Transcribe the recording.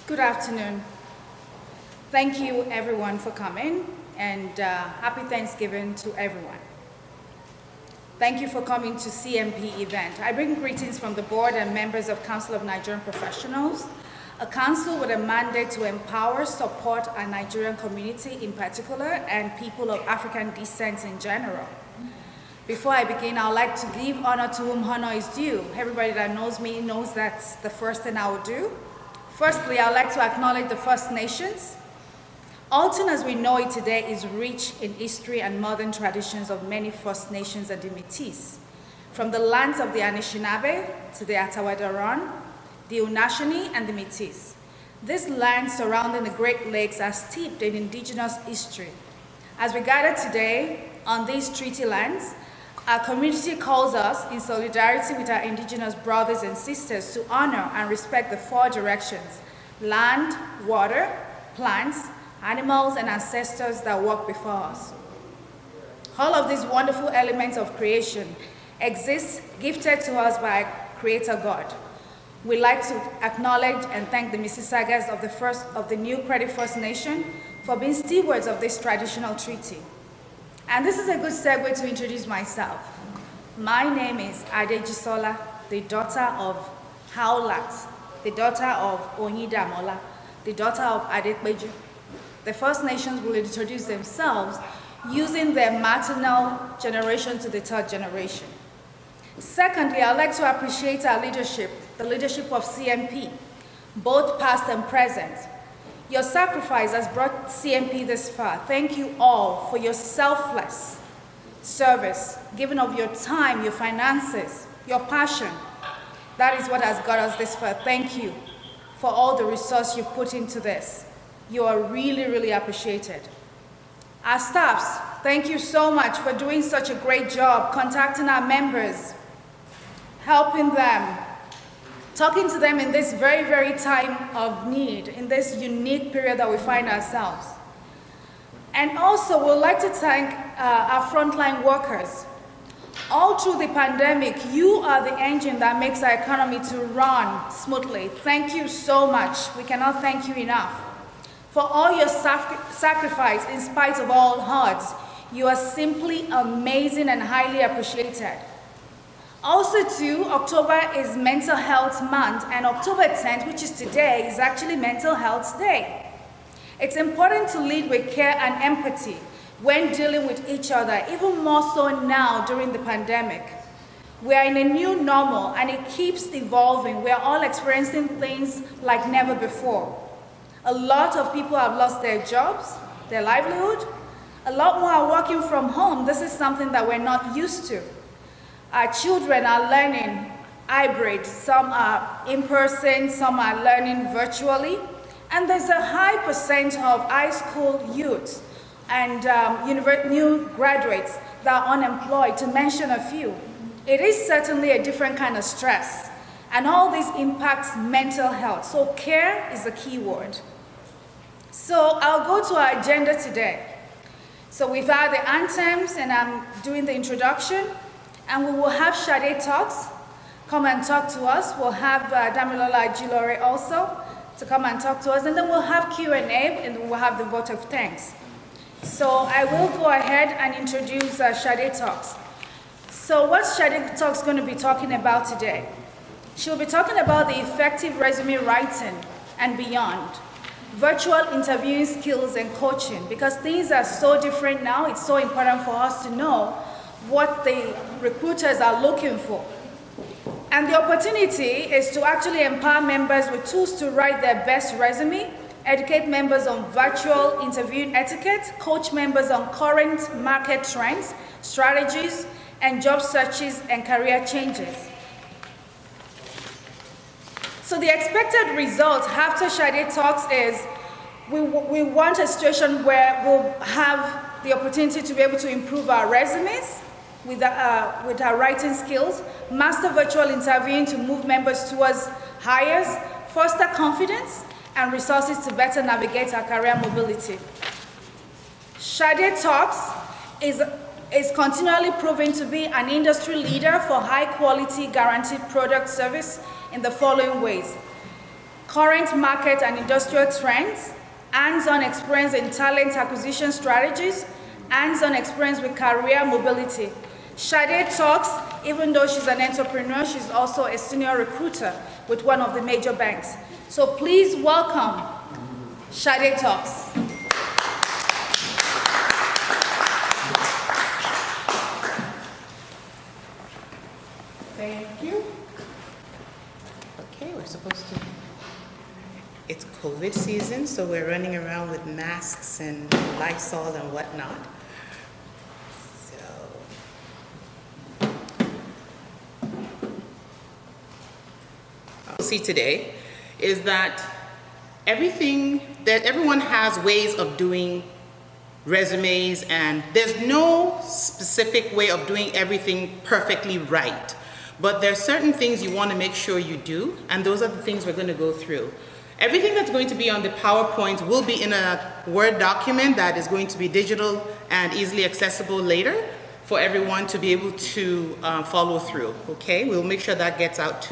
Good afternoon. Thank you everyone for coming, and happy Thanksgiving to everyone. Thank you for coming to CMP event. I bring greetings from the board and members of Council of Nigerian Professionals, a council with a mandate to empower, support our Nigerian community in particular and people of African descent in general. Before I begin, I would like to give honor to whom honor is due. Everybody that knows me knows that's the first thing I will do. Firstly, I would like to acknowledge the First Nations. Alton, as we know it today, is rich in history and modern traditions of many First Nations and the Métis. From the lands of the Anishinaabe to the Atawadaron, the Unashini, and the Métis. These lands surrounding the Great Lakes are steeped in indigenous history. As we gather today on these treaty lands, our community calls us, in solidarity with our indigenous brothers and sisters, to honor and respect the four directions: land, water, plants, animals, and ancestors that walk before us. All of these wonderful elements of creation exist, gifted to us by Creator God. We'd like to acknowledge and thank the Mississaugas of the New Credit First Nation for being stewards of this traditional treaty. And this is a good segue to introduce myself. My name is Adejisola, the daughter of Haulat, the daughter of Onyidamola, the daughter of Adekbeju. The First Nations will introduce themselves using their maternal generation to the third generation. Secondly, I'd like to appreciate our leadership, the leadership of CMP, both past and present. Your sacrifice has brought CMP this far. Thank you all for your selfless service, giving of your time, your finances, your passion. That is what has got us this far. Thank you for all the resource you've put into this. You are really, really appreciated. Our staffs, thank you so much for doing such a great job, contacting our members, helping them, talking to them in this very, very time of need, in this unique period that we find ourselves. And also, we'd like to thank our frontline workers. All through the pandemic, you are the engine that makes our economy to run smoothly. Thank you so much. We cannot thank you enough. For all your sacrifice in spite of all odds, you are simply amazing and highly appreciated. Also too, October is Mental Health Month, and October 10th, which is today, is actually Mental Health Day. It's important to lead with care and empathy when dealing with each other, even more so now during the pandemic. We are in a new normal and it keeps evolving. We are all experiencing things like never before. A lot of people have lost their jobs, their livelihood. A lot more are working from home. This is something that we're not used to. Our children are learning hybrid. Some are in person, some are learning virtually. And there's a high percent of high school youths and new graduates that are unemployed, to mention a few. It is certainly a different kind of stress. And all this impacts mental health. So care is the key word. So I'll go to our agenda today. So we've had the anthems, and I'm doing the introduction. And we will have Sade Talks come and talk to us. We'll have Damilola Ajilore also to come and talk to us. And then we'll have Q&A, and we'll have the vote of thanks. So I will go ahead and introduce Sade Talks. So what's Sade Talks going to be talking about today? She'll be talking about the effective resume writing and beyond, virtual interviewing skills and coaching, because things are so different now. It's so important for us to know what the recruiters are looking for. And the opportunity is to actually empower members with tools to write their best resume, educate members on virtual interviewing etiquette, coach members on current market trends, strategies, and job searches and career changes. So the expected result after Sade Talks is we want a situation where we'll have the opportunity to be able to improve our resumes with our writing skills, master virtual interviewing to move members towards hires, foster confidence, and resources to better navigate our career mobility. Sade Talks is continually proving to be an industry leader for high quality guaranteed product service in the following ways: current market and industrial trends, hands-on experience in talent acquisition strategies, hands-on experience with career mobility. Sade talks, even though she's an entrepreneur, she's also a senior recruiter with one of the major banks. So please welcome Sade Talks. Thank you. Okay, we're supposed to. It's COVID season, so we're running around with masks and Lysol and whatnot. We'll see today is that everyone has ways of doing resumes, and there's no specific way of doing everything perfectly right. But there are certain things you want to make sure you do, and those are the things we're going to go through. Everything that's going to be on the PowerPoint will be in a Word document that is going to be digital and easily accessible later for everyone to be able to follow through, okay? We'll make sure that gets out to you.